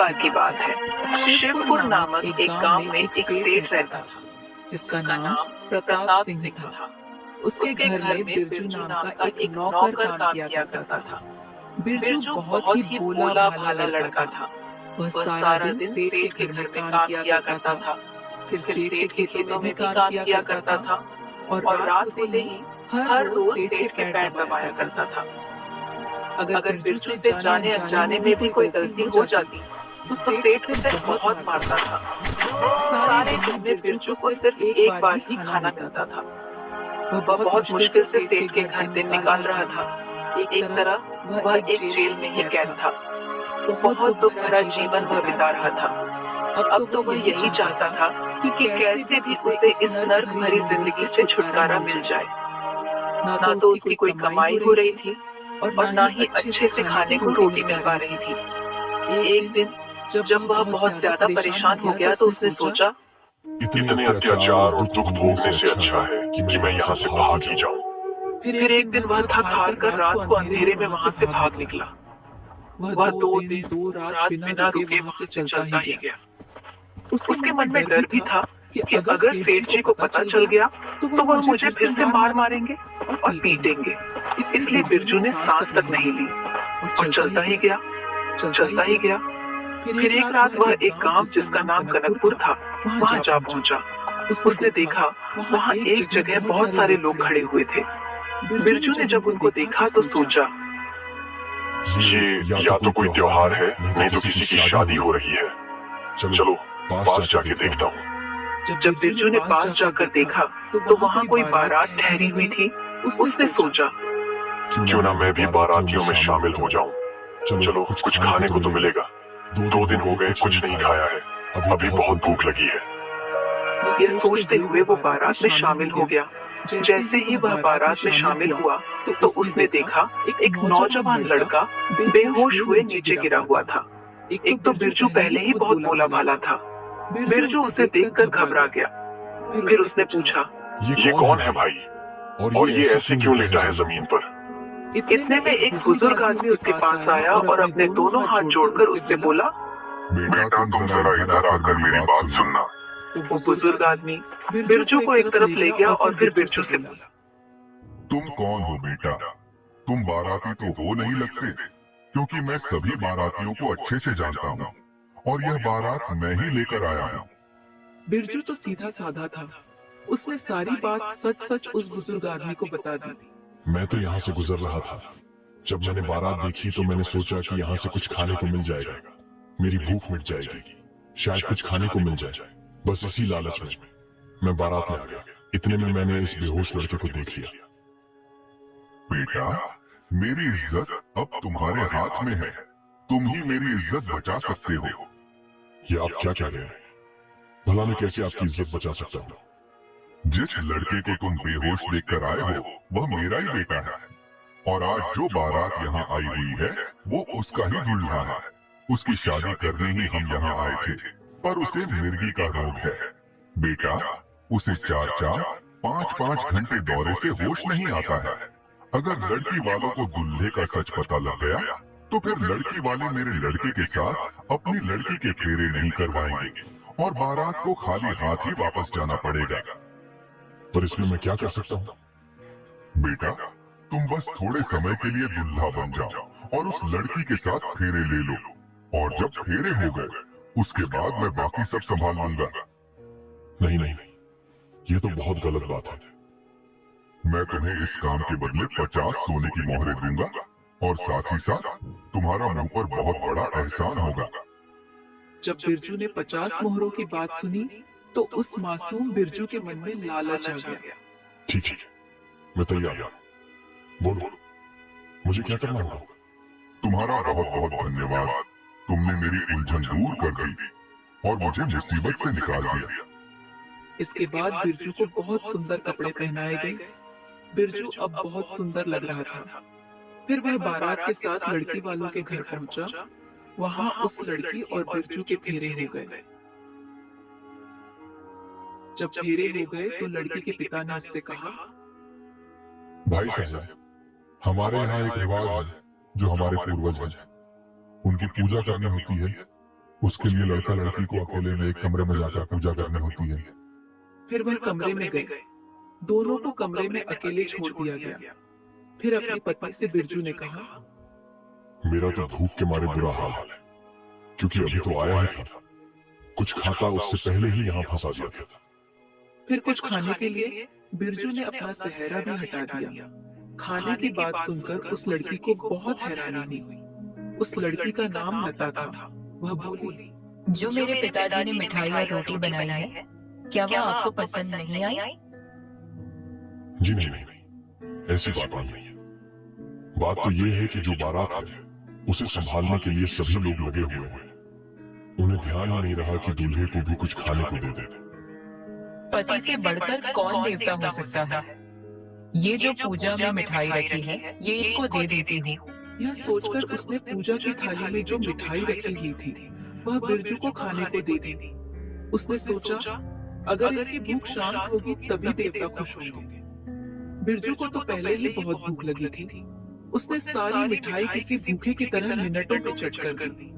बार की बात है। शिवपुर नामक एक गांव में एक सेठ रहता था, जिसका जिसका नाम नाम प्रताप प्रताप सिंह सिंह था। था। उसके उसके घर घर में में बिरजू बिरजू नाम नाम का का एक एक नौकर नौकर काम काम किया किया करता करता था। था। बिरजू बिरजू बहुत ही बहुत ही भोला भोला भाला भाला लड़का लड़का था। था। वह वह सारा सारा दिन दिन सेठ के सेठ के घर में घर में काम काम किया किया करता करता था। था। फिर फिर सेठ के सेठ के खेतों में खेतों भी में भी काम काम किया किया करता करता था। था। और और रात रात होते होते ही ही हर हर रोज रोज सेठ के सेठ के पैर पैर दबाया दबाया करता करता था। था। अगर अगर बिरजू बिरजू से से जाने जाने अनजाने अनजाने में भी में भी कोई कोई गलती गलती हो हो जाती जाती तो तो सेठ सेठ उसे उसे बहुत बहुत मारता मारता था। था। सारे सारे दिन में दिन में बिरजू को बिरजू को सिर्फ सिर्फ एक एक बार बार ही ही खाना खाना मिलता मिलता था। था। वह वह बहुत बहुत मुश्किल से मुश्किल से सेठ के सेठ के घर घर दिन दिन निकाल निकाल रहा रहा था। था। एक एक तरह तरह वह वह एक एक जेल में जेल ही में ही कैद कैद था। था। बहुत बहुत दुख दुख भरा भरा जीवन जीवन वह वह बिता बिता रहा रहा था। था। अब तो अब तो वह वह यही यही चाहता चाहता था था कि कि कैसे भी कैसे भी उसे उसे इस इस नर्क नर्क भरी भरी जिंदगी जिंदगी से से छुटकारा छुटकारा मिल मिल जाए। जाए। ना तो ना तो उसकी कोई उसकी कोई कमाई हो कमाई हो रही रही थी थी और ना और ही ना ही अच्छे से अच्छे से खाने को खाने को रोटी मिल रोटी पा मिल पा रही रही थी। थी। एक एक दिन दिन जब वह जब वह बहुत बहुत ज्यादा ज्यादा परेशान हो परेशान हो गया तो गया तो उसने उसने सोचा, सोचा, इतने अत्याचार और दुख भोगने से अच्छा है कि मैं यहाँ से भाग ही जाऊं। फिर फिर एक दिन एक वह दिन वह थक थक हार हार कर कर रात को रात को अंधेरे में अंधेरे में वहां से वहां से भाग भाग निकला। निकला। वह वह 2 दो दिन दिन 2 दो रात रात बिना बिना रुके रुके वहां से वहां से चलता ही चलता ही गया। गया। उसके उसके मन मन में में डर डर भी भी था था कि कि अगर अगर सेठ जी सेठ को जी को पता पता चल चल गया गया तो तो वह वह मुझे मुझे फिर फिर से से मार मार मारेंगे मारेंगे और और पीटेंगे। पीटेंगे। इसलिए इसलिए बिरजू ने बिरजू ने सांस सांस तक तक नहीं नहीं ली ली और और चलता ही चलता ही गया, गया। चलता ही चलता ही गया। गया। फिर फिर एक एक रात रात वह वह एक एक गांव गांव जिसका जिसका नाम नाम कनकपुर कनकपुर था था वहां वहां जा जा पहुंचा। पहुंचा। उसने उसने देखा देखा वहां वहां एक एक जगह जगह बहुत बहुत सारे सारे लोग लोग खड़े खड़े हुए हुए थे। थे। बिरजू ने बिरजू ने जब जब उनको उनको देखा तो देखा तो सोचा, सोचा, ये या तो कोई त्योहार है, नहीं तो किसी की शादी हो रही है। चलो पास जाके देखता हूँ। जब जब बिरजू ने बिरजू ने पास पास जाकर जाकर देखा देखा तो तो वहां वहां कोई कोई बारात बारात ठहरी ठहरी हुई हुई थी। थी। उसने उसने सोचा, सोचा, क्यों ना मैं भी बारातियों में शामिल हो जाऊं। चलो कुछ खाने को तो मिलेगा। 2 दिन हो गए कुछ नहीं खाया है, अभी बहुत भूख लगी है। ये सोचते हुए वो बारात में शामिल हो गया। जैसे ही वह बारात में शामिल हुआ तो उसने देखा एक नौजवान लड़का बेहोश हुए नीचे गिरा हुआ था। एक तो बिरजू पहले ही बहुत भोला भाला था। बिरजू उसे देखकर घबरा गया। फिर उसने पूछा, ये कौन है भाई, और ये ऐसे क्यों लेटा है जमीन पर? इतने में एक बुजुर्ग आदमी उसके पास आया और अपने दोनों हाथ जोड़कर उससे बोला, बेटा तुम जरा इधर आकर मेरी बात सुनना। वो बुजुर्ग आदमी बिरजू को एक तरफ ले गया और फिर बिरजू से बोला, तुम कौन हो बेटा? तुम बाराती तो हो नहीं लगते, क्योंकि मैं सभी बारातियों को अच्छे से जानता हूँ और यह बारात मैं ही लेकर आया हूँ। बिरजू तो सीधा साधा था। उसने सारी बात सच सच उस बुजुर्ग आदमी को बता दी। मैं तो यहाँ से गुजर रहा था। जब मैंने बारात देखी तो मैंने सोचा कि यहाँ से कुछ खाने को मिल जाएगा, मेरी भूख मिट जाएगी, शायद कुछ खाने को मिल जाए। बस इसी लालच में मैं बारात में आ गया। इतने में मैंने इस बेहोश लड़के को देख लिया। बेटा मेरी इज्जत अब तुम्हारे हाथ में है, तुम ही मेरी इज्जत बचा सकते हो। ये आप क्या कह रहे हैं? भला मैं कैसे आपकी इज्जत बचा सकता हूँ? जिस लड़के को तुम बेहोश देखकर आए हो वह मेरा ही बेटा है, और आज जो बारात यहाँ आई हुई है वो उसका ही दूल्हा है। उसकी शादी करने ही हम यहाँ आए थे, पर उसे मिर्गी का रोग है। बेटा उसे 4-4, 5-5 घंटे दौरे से होश नहीं आता है। अगर लड़की वालों को दूल्हे का सच पता लग गया तो फिर लड़की वाले मेरे लड़के के साथ अपनी लड़की के फेरे नहीं करवाएंगे और बारात को खाली हाथ ही वापस जाना पड़ेगा। पर इसमें मैं क्या कर सकता हूँ? बेटा तुम बस थोड़े समय के लिए दूल्हा बन जाओ और उस लड़की के साथ फेरे ले लो, और जब फेरे हो गए उसके बाद मैं बाकी सब संभाल लूंगा। नहीं नहीं, ये तो बहुत गलत बात है। मैं तुम्हें इस काम के बदले 50 सोने की मोहरें दूंगा और साथ ही साथ तुम्हारा मुंह पर बहुत बड़ा एहसान होगा। जब बिरजू ने 50 मोहरों की बात सुनी तो उस मासूम बिरजू के मन में लालच आ गया। ठीक है, मैं तैयार हूँ। बोलो, मुझे क्या करना होगा? तुम्हारा बहुत बहुत धन्यवाद, तुमने मेरी उलझन दूर कर दी और मुझे मुसीबत से निकाल दिया। इसके बाद बिरजू को बहुत सुंदर कपड़े पहनाए गए। बिरजू अब बहुत सुंदर लग रहा था। फिर वह बारात के साथ लड़की वालों के घर पहुंचा। वहां उस लड़की और बिरजू के फेरे हो गए। जब फेरे हो गए तो लड़की के पिता ने उससे कहा, भाई साहब, हमारे यहाँ एक रिवाज है जो हमारे पूर्वज हैं, उनकी पूजा करनी होती है। उसके लिए लड़का लड़की को अकेले में एक कमरे में जाकर पूजा करनी होती है। फिर वह कमरे में गए। दोनों को कमरे में अकेले छोड़ दिया गया। फिर अपनी पत्नी से बिरजू ने कहा, मेरा तो भूख के मारे बुरा हाल है, क्योंकि अभी तो आया ही था। कुछ खाता उससे पहले ही यहाँ फंसा दिया था। फिर कुछ खाने के लिए बिरजू ने अपना सेहरा भी हटा दिया। खाने की बात सुनकर उस लड़की को बहुत हैरानी हुई। उस लड़की का नाम लता था। वह बोली, जो मेरे पिताजी ने मिठाई और रोटी बनाई है, क्या वह आपको पसंद नहीं आई? जी नहीं, ऐसी बात नहीं है। बात तो ये है कि जो बारात है उसे संभालने के लिए सभी लोग लगे हुए हैं। उन्हें ध्यान ही नहीं रहा कि दूल्हे को भी कुछ खाने को दे दे। पति से बढ़कर कौन देवता हो सकता है? ये जो पूजा में मिठाई रखी है, ये इनको दे देती हूँ। यह सोचकर उसने पूजा की थाली में जो मिठाई रखी हुई थी वह बिरजू को खाने को दे दी। उसने सोचा, अगर इनकी भूख शांत होगी तभी देवता खुश होंगे। बिरजू को तो पहले ही बहुत भूख लगी थी। उसने सारी मिठाई किसी भूखे की तरह मिनटों में चट कर दी।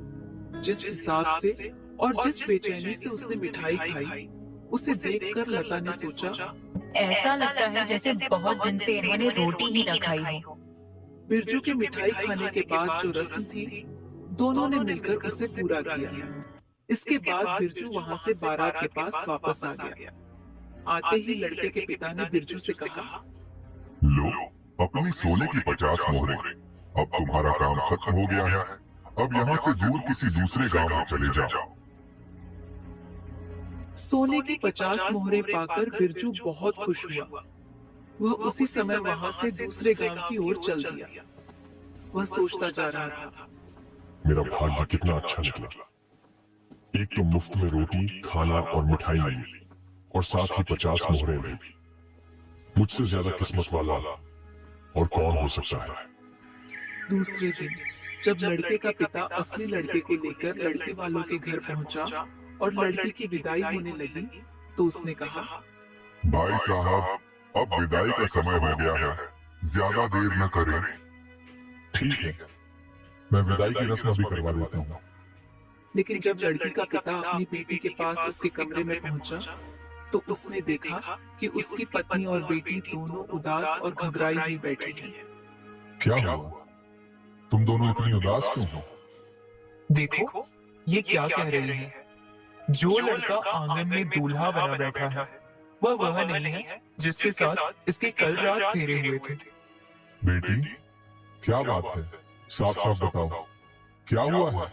जिस हिसाब से और जिस बेचैनी से उसने मिठाई खाई, उसे देखकर लता ने सोचा, ऐसा लगता है जैसे बहुत दिन से इन्होंने रोटी ही न खाई हो। बिरजू की मिठाई खाने के बाद जो रस्म थी, दोनों ने मिलकर उसे पूरा किया। इसके बाद बिरजू वहां से बारात के पास वापस आ गया। आते ही लड़के के पिता ने बिरजू से कहा, लो अपनी सोने की 50 मोहरें। अब तुम्हारा काम खत्म हो गया है। अब यहाँ से दूर किसी दूसरे गांव में चले जाओ। सोने की 50 मोहरें पाकर बिरजू बहुत खुश हुआ। वह उसी समय वहां से दूसरे गांव की ओर चल दिया। वह सोचता जा रहा था, मेरा भाग्य कितना अच्छा निकला। एक तो मुफ्त में रोटी, खाना और मिठाई मिली, और साथ ही 50 मोहरें भी। मुझसे ज्यादा किस्मत वाला और कौन हो सकता है। दूसरे दिन जब लड़के का पिता असली लड़के को लेकर लड़के वालों के घर पहुंचा और लड़की की विदाई होने लगी, तो उसने कहा, भाई साहब, अब विदाई का समय हो गया है, ज्यादा देर न करें। ठीक है, मैं विदाई की रस्म भी करवा देता हूँ। लेकिन जब लड़की का पिता अपनी बेटी के पास उसके कमरे में पहुंचा, तो उसने देखा कि उसकी पत्नी और बेटी दोनों उदास और घबराई हुई बैठी हैं। क्या हुआ? तुम दोनों इतनी उदास क्यों हो? देखो, ये क्या कह रही है? जो लड़का आंगन में दूल्हा बना बैठा है, वह नहीं है जिसके साथ इसके कल रात फेरे हुए थे। बेटी, क्या बात है? साफ साफ बताओ, क्या हुआ है?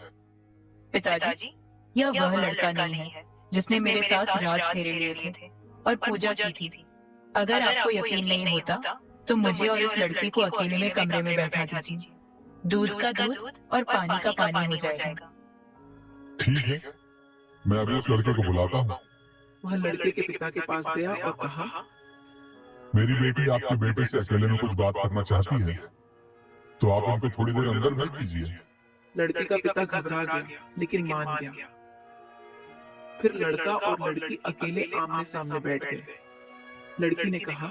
पिताजी, यह वह लड़का नहीं है जिसने मेरे साथ रात फेरे लिए थे और पूजा की थी। अगर आपको यकीन नहीं होता, तो मुझे और इस लड़की को अकेले में कमरे में बैठा दीजिए। दूध का दूध और पानी का पानी हो जाएगा। ठीक है, मैं अभी उस लड़के को बुलाता हूँ। वह लड़के के पिता के पास गया और कहा, मेरी बेटी आपके बेटे से अकेले में कुछ बात करना चाहती है, तो आप इनको थोड़ी देर अंदर भेज दीजिए। लड़के का पिता घबरा गया, लेकिन मान गया। फिर लड़का और लड़की अकेले आमने सामने बैठ गए। लड़की ने कहा,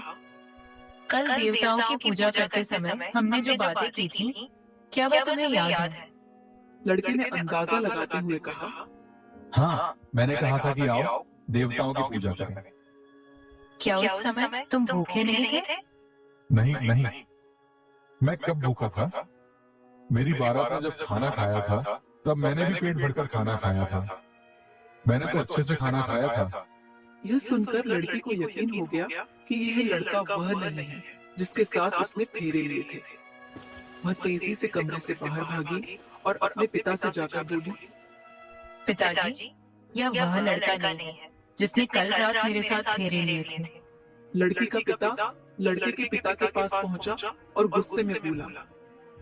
कल देवताओं की पूजा करते समय हमने जो बातें की थी, क्या वह तुम्हें याद है? लड़के ने अंदाजा लगाते हुए कहा, हाँ, मैंने कहा था कि आओ देवताओं की पूजा करें। क्या उस समय तुम भूखे नहीं थे? नहीं नहीं, मैं कब भूखा था? मेरी बारात में जब खाना खाया था, तब मैंने भी पेट भरकर खाना खाया था। मैंने तो अच्छे से खाना खाया था। यह सुनकर लड़की को यकीन हो गया कि यह लड़का वह नहीं है जिसके साथ उसने फेरे लिए थे। वह तेजी से कमरे से बाहर भागी और अपने पिता से जाकर बोली, पिताजी, यह वह लड़का नहीं है जिसने कल रात मेरे साथ फेरे लिए थे। लड़की का पिता लड़के के पिता के पास पहुंचा और गुस्से में बोला,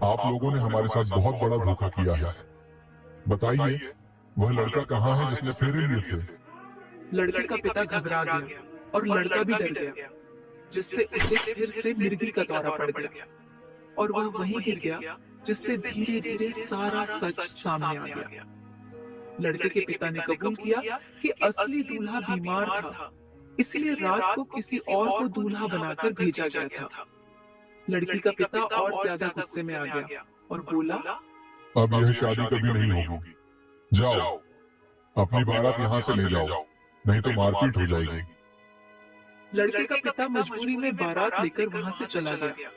आप लोगों ने हमारे साथ बहुत बड़ा धोखा किया है। बताइए, वह लड़का कहाँ है जिसने फेरे लिए थे? लड़के का पिता घबरा गया और लड़का भी डर गया, जिससे उसे फिर से मिर्गी का दौरा पड़ गया और वह वहीं गिर गया, जिससे धीरे धीरे सारा सच सामने आ गया। लड़के के पिता ने कबूल किया कि असली दूल्हा बीमार था, इसलिए रात को किसी और को दूल्हा बनाकर भेजा गया था। लड़की का पिता और ज्यादा गुस्से में आ गया और बोला, अब यह शादी कभी नहीं होगी। जाओ, अपनी बारात यहाँ से ले जाओ, नहीं तो मारपीट हो जाएगी। लड़के का पिता मजबूरी में बारात लेकर वहां से चला गया।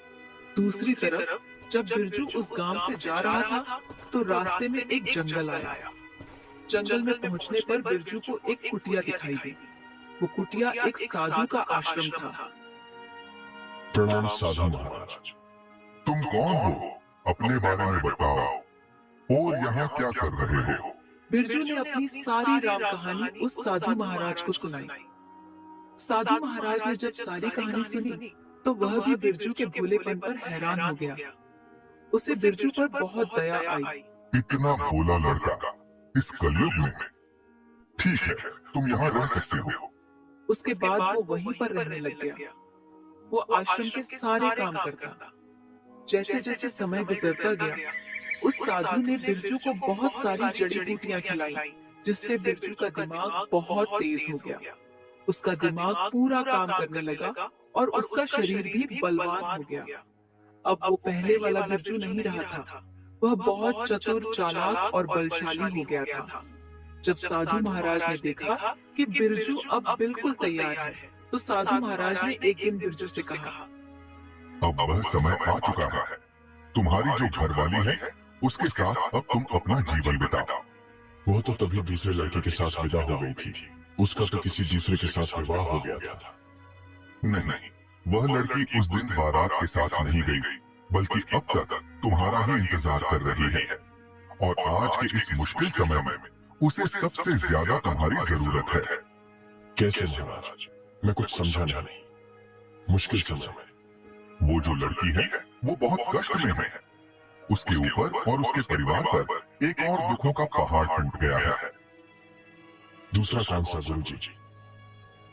दूसरी तरफ जब बिरजू उस गांव से जा रहा था तो रास्ते में एक जंगल आया। जंगल में पहुंचने पर बिरजू को एक कुटिया दिखाई दी। वो कुटिया एक साधु का आश्रम था। प्रणाम साधु महाराज। तुम कौन हो? अपने बारे में बताओ और यहाँ क्या कर रहे हो? बिरजू ने अपनी सारी राम कहानी उस साधु महाराज को सुनाई। साधु महाराज ने जब सारी कहानी सुनी तो वह भी बिरजू के भोलेपन पर हैरान हो गया। उसे बिरजू पर बहुत दया आई। इतना भोला लड़का इस कलयुग में? ठीक है, तुम यहाँ रह सकते हो। उसके बाद वो वहीं पर रहने लग गया। वो आश्रम के सारे काम करता। जैसे जैसे समय गुजरता गया उस साधु ने बिरजू को बहुत सारी जड़ी बूटियां खिलाई, जिससे बिरजू का दिमाग बहुत तेज हो गया। उसका दिमाग पूरा काम करने लगा और उसका शरीर भी बलवान हो गया। अब वो पहले वाला बिरजू नहीं रहा था। वह बहुत चतुर, चालाक और बलशाली हो गया था। जब साधु महाराज ने देखा कि बिरजू अब बिल्कुल तैयार है, तो साधु महाराज ने एक दिन बिरजू से कहा, अब वह समय आ चुका है। तुम्हारी जो घरवाली है उसके साथ अब तुम अपना जीवन बिताओ। वह तो तभी दूसरे लड़के के साथ विदा हो गई थी। उसका तो किसी दूसरे के साथ विवाह हो गया था। नहीं, वह लड़की उस दिन बारात के साथ नहीं गई, बल्कि अब तक तुम्हारा ही इंतजार कर रही है। और आज के इस मुश्किल समय में उसे सबसे ज्यादा तुम्हारी जरूरत है। कैसे महाराज? मैं कुछ समझा नहीं। मुश्किल समय? वो जो लड़की है वो बहुत कष्ट में है। उसके ऊपर और उसके परिवार पर एक और दुखों का पहाड़ टूट गया है। दूसरा कौन सा गुरुजी?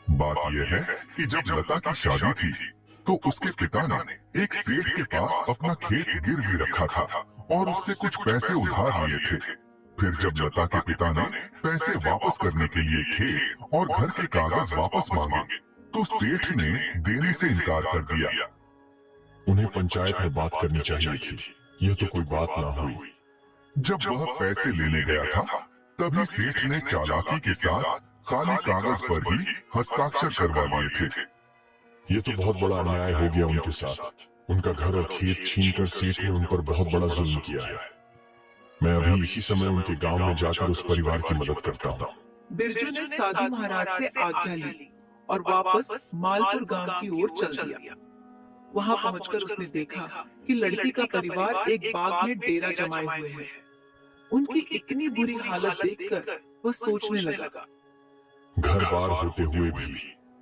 बात यह है कि जब लता की शादी थी तो उसके पिता ने एक सेठ के पास अपना खेत गिरवी रखा था और उससे कुछ पैसे उधार लिए थे। फिर जब लता के पिता ने पैसे वापस करने के लिए खेत और घर के कागज वापस मांगे तो सेठ ने देने से इनकार कर दिया। उन्हें पंचायत में बात करनी चाहिए थी। यह तो कोई बात ना हुई। जब वह पैसे लेने गया था तभी सेठ ने चालाकी के साथ खाली कागज पर ही हस्ताक्षर करवा लिए थे। यह तो बहुत बड़ा अन्याय हो गया उनके साथ। उनका घर और खेत छीनकर सेठ ने उन पर बहुत बड़ा जुल्म किया है। मैं अभी इसी समय उनके गांव में जाकर उस परिवार की मदद करता हूँ। बिरजू ने साधु महाराज से आज्ञा ली और वापस मालपुर गांव की ओर चल दिया। वहां पहुंचकर उसने देखा कि लड़की का परिवार एक बाग में डेरा जमाए हुए है। उनकी इतनी बुरी हालत देखकर वह सोचने लगा, घर बार होते हुए भी,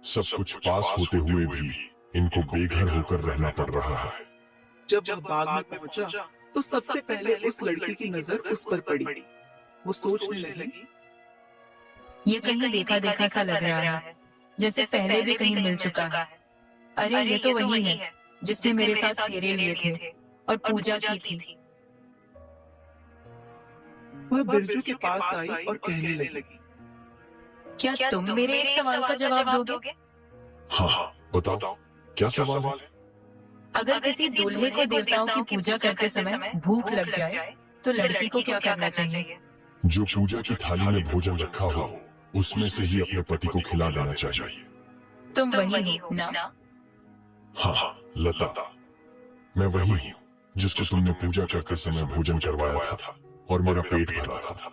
सब कुछ पास होते हुए भी इनको बेघर होकर रहना पड़ रहा है। जब वह बाग में पहुंचा तो सबसे पहले उस लड़की की नजर उस पर पड़ी। वो सोचने लगी, ये कहीं देखा देखा सा लग रहा है, जैसे पहले भी कहीं मिल चुका है। अरे ये तो वही है जिसने मेरे साथ फेरे लिए थे और पूजा की थी। वह बिरजू के पास आई और कहने लगी, क्या तुम मेरे एक सवाल का जवाब दोगे? हाँ, बताओ क्या सवाल है? अगर किसी दूल्हे को देवताओं की पूजा करते समय भूख लग जाए तो लड़की को क्या करना चाहिए? जो पूजा की थाली में भोजन रखा हो उसमें से ही अपने पति को खिला देना चाहिए। तुम वही हो ना? हाँ लता, मैं वही हूँ जिसको तुमने पूजा करते समय भोजन करवाया था और मेरा पेट भरा था।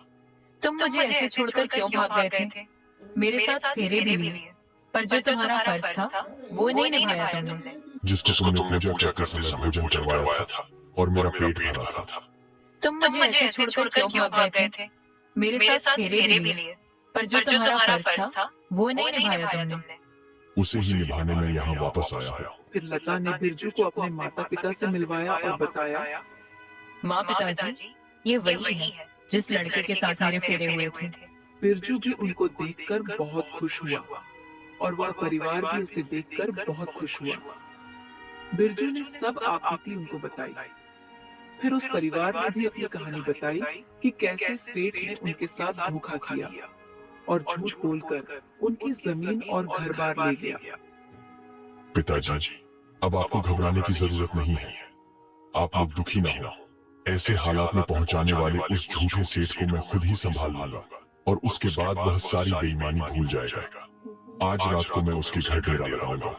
तुम मुझे ऐसे छोड़कर क्यों भाग गए थे? मेरे साथ फेरे भी लिए, पर जो तुम्हारा फर्ज था वो नहीं निभाया तुमने। जिसको तुमने पूजा करते समय भोजन करवाया था और मेरा पेट भरा था। तुम मुझे ऐसे छोड़कर क्यों भाग गए थे? मेरे साथ फेरे भी लिए, पर जो तुम्हारा फर्ज था वो नहीं निभाया तुमने। उसे ही निभाने में यहाँ वापस आया है। फिर लता ने बिरजू को अपने माता पिता से मिलवाया और बताया, माँ पिताजी, ये वही है जिस लड़के के साथ मेरे फेरे हुए थे। बिरजू भी उनको देखकर बहुत खुश हुआ और वह परिवार भी उसे देखकर बहुत खुश हुआ। बिरजू ने सब आपबीती उनको बताई। फिर उस परिवार ने भी अपनी कहानी बताई कि कैसे सेठ ने उनके साथ धोखा किया और झूठ बोलकर उनकी जमीन और घर बार ले गया। पिताजी, अब आपको घबराने की जरूरत नहीं है। आप लोग दुखी ना हो। ऐसे हालात में पहुंचाने वाले उस झूठे सेठ को मैं खुद ही संभाल लूंगा। और उसके बाद वह सारी बेईमानी भूल जाएगा। आज रात को मैं उसके घर डेरा लगाऊंगा।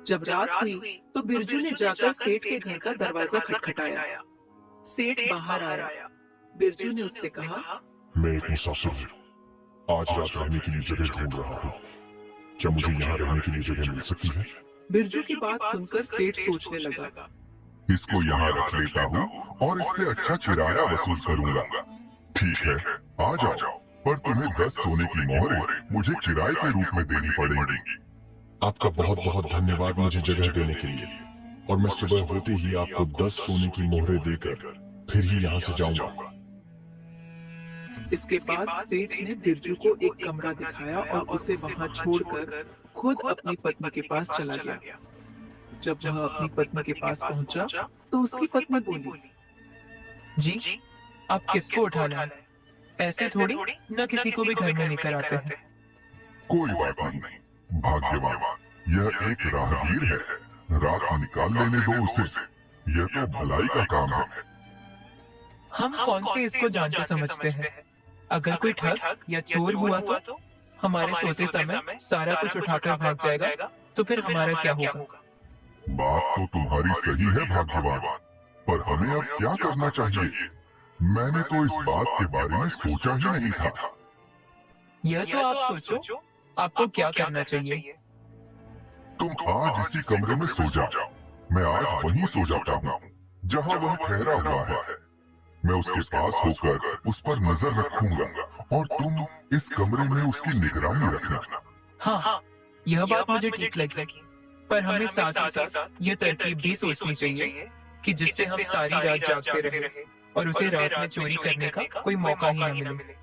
जब रात हुई तो बिरजू ने जाकर सेठ के घर का दरवाजा खटखटाया। सेठ बाहर आया। बिरजू ने उससे कहा, मैं एक मुसाफिर हूँ, आज रात रहने के लिए जगह ढूंढ रहा हूँ। क्या मुझे यहाँ रहने के लिए जगह मिल सकती है? बिरजू की बात सुनकर सेठ सोचने लगा। इसको यहाँ रख लेता हूँ और इससे अच्छा किराया वसूल करूँगा। ठीक है, आ जाओ, पर तुम्हें 10 सोने की मोहरें मुझे किराए के रूप में देनी पड़ेंगी। आपका बहुत बहुत धन्यवाद मुझे जगह देने के लिए, और मैं सुबह होते ही आपको 10 सोने की मोहरें देकर फिर ही यहाँ से जाऊंगा। इसके बाद सेठ ने बिरजू को एक कमरा दिखाया और उसे वहाँ छोड़कर खुद अपनी पत्नी के पास चला गया। जब वह अपनी पत्नी के पास पहुंचा तो उसकी पत्नी बोली, जी, आप किसको उठा लाए? ऐसे थोड़ी न किसी को भी घर में लेकर आते हैं। कोई बात नहीं, भाग्यवान, यह एक राहगीर है, रात निकाल लेने दो उसे, यह तो भलाई का काम है। हम कौन से इसको जानते समझते हैं? अगर कोई ठग या चोर हुआ तो हमारे सोते समय सारा कुछ उठाकर भाग जाएगा, तो फिर हमारा क्या होगा? बात तो तुम्हारी सही है भाग्यवान, पर हमें अब क्या करना चाहिए? मैंने तो इस बात के बारे में सोचा ही नहीं था। यह तो आप सोचो, आपको क्या करना चाहिए? तुम आज इसी कमरे में सो जाओ, मैं आज वहीं सो जाता हूँ जहाँ वह ठहरा हुआ है। मैं उसके पास होकर उस पर नजर रखूंगा और तुम इस कमरे में उसकी निगरानी रखना। हाँ, यह बात मुझे ठीक लगी, पर हमें साथ ही साथ यह तरकीब भी सोचनी चाहिए कि जिससे हम सारी रात जागते रहे और उसे रात में चोरी करने का कोई मौका ही न मिले।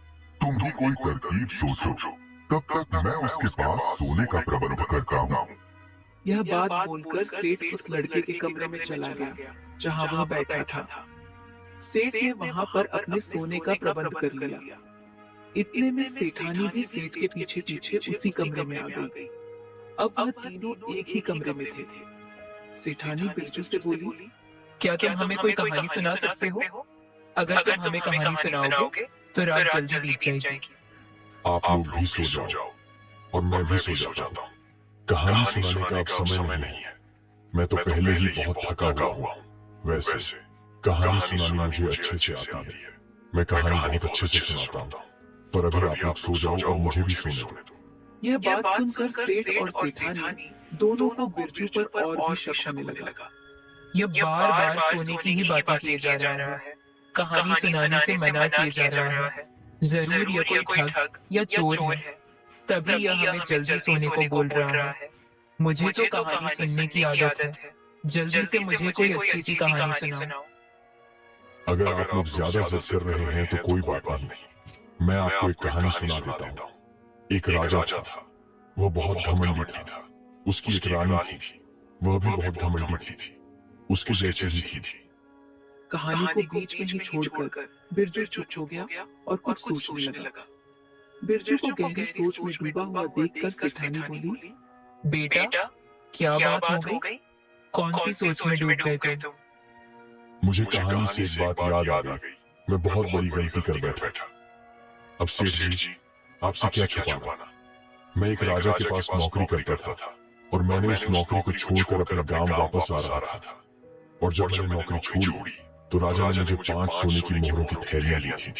तुम ही कोई तरकीब सोचो, तब तक मैं उसके पास सोने का प्रबंध करता हूँ। यह बात बोलकर सेठ उस लड़के के कमरे में चला गया जहाँ वह बैठा था। सेठ ने वहाँ पर अपने सोने का प्रबंध कर लिया। इतने में सेठानी भी सेठ के पीछे पीछे उसी कमरे में आ गई। अब वह तीनों एक ही कमरे में थे। सेठानी बिरजू से बोली, क्या तुम हमें कोई कहानी सुना सकते हो? अगर तुम हमें कहानी सुनाओगे तो रात जल्दी बीत जाएगी। आप लोग भी सो जाओ और मैं भी सो जाता हूँ। कहानी सुनाने का अब समय नहीं है, मैं तो पहले ही बहुत थका हुआ हूँ। वैसे कहानी सुनानी मुझे अच्छे से आती है, मैं कहानी बहुत अच्छे से सुनाता हूँ, पर अभी आप लोग सो जाओ और मुझे भी सोने दो। यह बात सुनकर सेठ और सेठानी दोनों को बिरजू पर और भी शक होने लगा। यह बार बार सोने की ही बातें किए जा रहा है, कहानी सुनाने से मना किए जा रहा है। जरूर यह कोई ठग या चोर है, तभी यह हमें जल्दी सोने को बोल रहा है। मुझे तो कहानी सुनने की आदत है, जल्दी से मुझे कोई अच्छी सी कहानी सुनाओ। अगर आप लोग ज्यादा जिद कर रहे हैं तो कोई बात नहीं, मैं आपको एक कहानी सुना देता हूँ। एक राजा था, वह बहुत घमंडी था। उसकी एक रानी थी, वह भी बहुत घमंडी थी, उसके जैसे ही थी। कहानी को बीच में ही छोड़कर बिरजू चुप हो गया और कुछ सोचने लगा। बिरजू को गहरी सोच में डूबा हुआ देखकर सेठानी बोली, बेटा, क्या बात हो गई? कौन सी सोच में डूब गए तुम? मुझे कहानी से एक बात याद आ गई, मैं बहुत बड़ी गलती कर बैठा। अब सेठ जी, आपसे क्या छुपाना। मैं एक राजा के पास नौकरी करता था और मैंने उस नौकरी को छोड़कर अपने गांव वापस आ रहा था। और जब मैंने नौकरी छोड़ी तो राजा ने मुझे 5 सोने की मोहरों की थैलियां दी थी।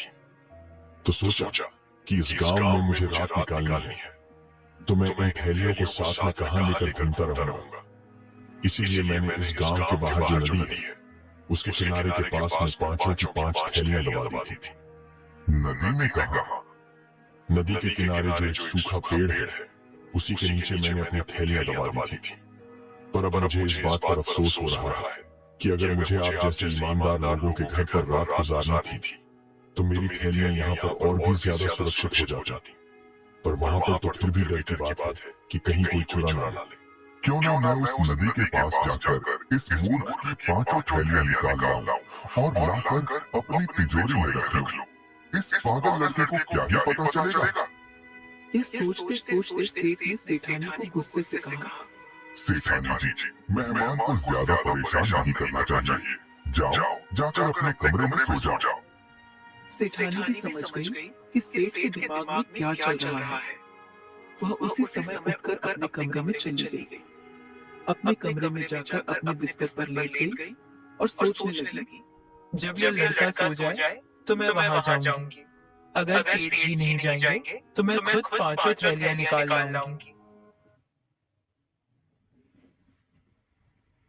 तो सोचा कि इस गांव में मुझे रात निकालनी है, तो मैं इन थैलियों को साथ में कहां लेकर घूमता रहूंगा। इसीलिए मैंने इस गांव के बाहर जो नदी है उसके किनारे के पास में 5 की 5 थैलियां दबा दी थी। नदी में कहा? नदी के किनारे जो एक सूखा पेड़ है उसी के नीचे मैंने अपनी थैलियां दबा दी थी। पर अब मुझे इस बात पर अफसोस हो रहा है कि अगर मुझे आप जैसे ईमानदार लोगों के घर पर रात गुजारनी थी तो मेरी थैलियां यहाँ पर और भी ज्यादा सुरक्षित हो जाती। पर वहाँ पर तो फिर भी डर की बात है कि कहीं कोई चुरा ना ले। क्यों ना मैं उस नदी के पास जाकर इस मूर्ख की 5 थैलियां निकाल लाऊं और लाकर अपनी तिजोरी में रख लूं। इस पागल लड़के को क्या ही पता चलेगा? यह सोचते सोचते सेठ ने सेठानी को गुस्से से कहा, सेठानी जी, मेहमान को ज्यादा परेशान नहीं करना चाहिए। जाओ, जाकर अपने कमरे में सो जाओ। सेठानी भी समझ गई कि सेठ के दिमाग में क्या चल रहा है। वह उसी समय उठकर अपने कमरे में चली गई। अपने कमरे में जाकर अपने बिस्तर पर लेट गई और सोचने लगी, जब यह लड़का सो जाए तो मैं वहां जाऊंगी। अगर सेठ जी नहीं जाएंगे तो मैं खुद 5 थैलियां निकाल लाऊंगी।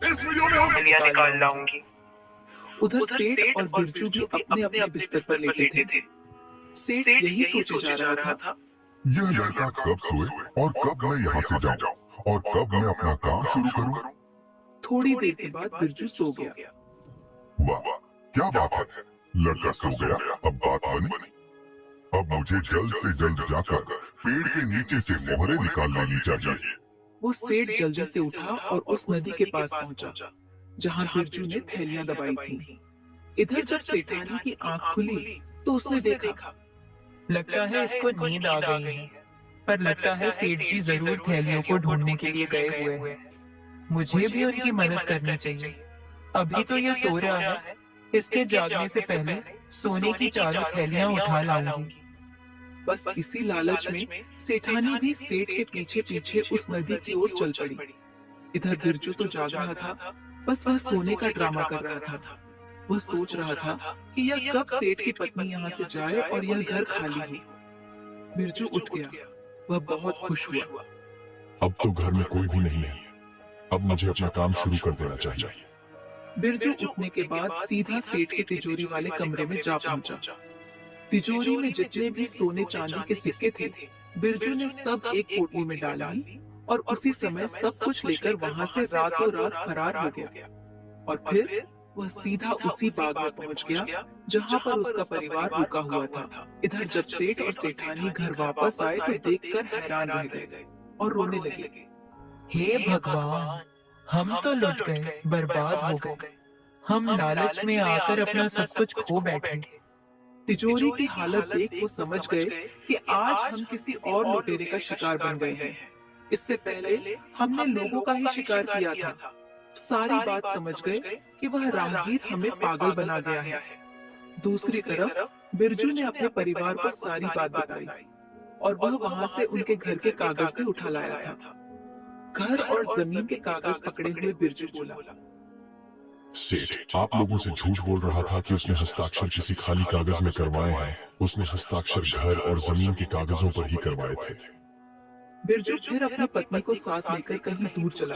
इस वीडियो में हम निकाल लाऊंगी। उधर सेठ और बिरजू भी अपने अपने बिस्तर पर लेटे थे। सेठ यही सोचे जा रहा था, यह लड़का कब सोए और कब मैं यहाँ से जाऊँ और कब मैं अपना काम शुरू करूँ। थोड़ी देर के बाद बिरजू सो गया। वाह, क्या बात है, लड़का सो गया, अब बात बनी। अब मुझे जल्द से जल्द जाकर पेड़ के नीचे से मोहरे निकाल लेनी चाहिए। वो सेठ जल्दी से उठा और उस नदी के पास पहुंचा जहां बिरजू ने थैलियां दबाई थी। इधर जब सेठानी की आंख खुली तो उसने देखा, लगता है इसको नींद आ गई है, पर लगता है सेठ जी जरूर थैलियों को ढूंढने के लिए गए हुए हैं। मुझे भी उनकी मदद करनी चाहिए। अभी तो यह सो रहा है, इसके जागने से पहले सोने की 4 थैलियां उठा लाऊंगी। बस इसी लालच में सेठानी भी सेठ के पीछे पीछे उस नदी की ओर चल पड़ी। इधर बिरजू तो जाग रहा था, बस वह सोने का ड्रामा कर रहा था। वह सोच रहा था कि यह कब सेठ की पत्नी यहाँ से जाए और यह घर खाली हो। बिरजू उठ गया, वह बहुत खुश हुआ। अब तो घर में कोई भी नहीं है, अब मुझे अपना काम शुरू कर देना चाहिए। बिरजू उठने के बाद सीधा सेठ के तिजोरी वाले कमरे में जा पहुंचा। तिजोरी में जितने भी सोने चांदी के सिक्के थे, बिरजू ने सब एक पोटली में डाल दी और उसी समय सब कुछ लेकर वहां से रातों रात फरार हो गया। और फिर वह सीधा उसी बाग में पहुंच गया जहां पर उसका परिवार रुका हुआ था। इधर जब सेठ और सेठानी घर वापस आए तो देखकर हैरान रह गए और रोने लगे। हे भगवान, हम तो लुट गए, बर्बाद हो गए। हम लालच में आकर अपना सब कुछ खो बैठे। तिजोरी की हालत देख वो समझ गए कि आज हम किसी और लुटेरे का शिकार बन गए हैं। इससे पहले हमने लोगों का ही शिकार किया था। सारी बात समझ गए कि वह राहगीर हमें पागल बना गया है। दूसरी तरफ बिरजू ने अपने परिवार को सारी बात बताई और वह वहां से उनके घर के कागज भी उठा लाया था। घर और जमीन के कागज पकड़े हुए बिरजू बोला, सेठ आप लोगों से झूठ बोल रहा था कि उसने हस्ताक्षर किसी खाली कागज में करवाए हैं। उसने हस्ताक्षर घर और जमीन के कागजों पर ही करवाए थे। बिरजू फिर अपनी पत्नी को साथ लेकर कहीं दूर चला